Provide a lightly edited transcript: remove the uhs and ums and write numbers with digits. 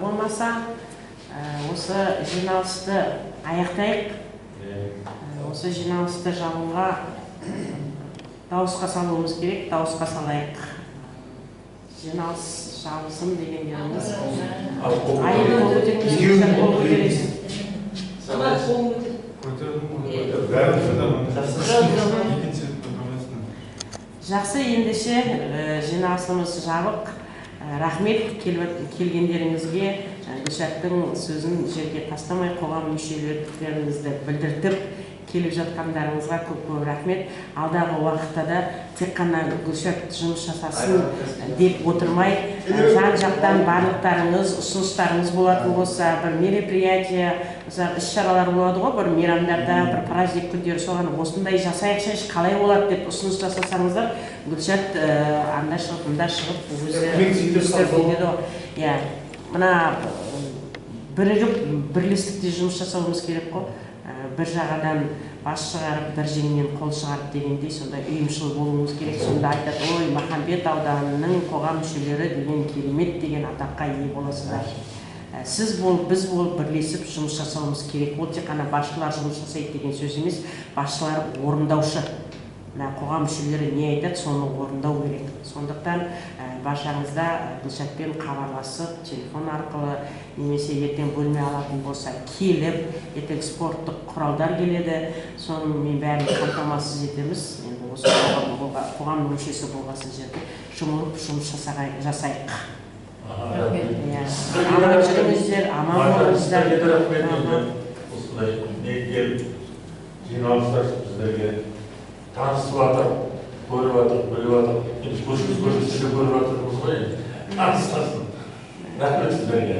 Болмаса, осы жиналысты аяқтайық. Осы жиналысты жабуға дауысқа салуымыз керек, дауысқа салайық. Жиналыс жабылсын дегендеріңіз. Айып қол көтермесін, қол көтересін. Жақсы, ендеше жиналысымыз жабық. Рахмет келгендеріңізге, Гүлшаттың сөзін жерге тастамай қоғам мүшелеріңізді білдіртіп келіп жатқандарыңызға көп рахмет. Алдағы уақытта да тек қана Гүлшат жұмыс жасасын деп отырмай, жан-жақтан барлықтарыңыз, ұсыныстарыңыз болатын болса, бір мероприятие, іс-шаралар болады ғой, бір мейрамдарда, бір праздник күндері соған осындай жасайықшы, қалай болады деп ұсыныс жасасаңыздар, Гүлшат анда шығып, мында шығып, өзі істеп. Иә, мына бірігіп, бірлестікте жұмыс жасауымыз керек қой. Бір жағадан бас шығарып, бір жеңнен қол шығарып дегендей, сонда үйімшіл болуымыз керек. Сонда айтады, ой, Махамбет ауданының қоғам мүшелері деген керемет деген атаққа ие боласыздар. Сіз болып, біз болып бірлесіп жұмыс жасауымыз керек. Ол тек қана басшылар жұмыс жасайды деген сөз емес, басшылар орындаушы. Қоғам мүшелері не айтады, соны орындау керек. Сондықтан баршаңызда Гүлшатпен хабарласып, телефон арқылы немесе ертең бөлме алатын болса келіп, ертең спорттық құралдар келеді, соны мен бәрін қамтамасыз етеміз. Енді осы қоғамның мүшесі болғасын жерде жұмылып жұмыс жасайық. Аман жүріңіздер, аман болыңыздар. Осындай жиналыстар біздерге танысып жатыр, көріп жатыр, біліп жатыр. Көршіміз көрмесе де көріп жатырмыз ғой. Танысқасын. Рахмет сіздерге.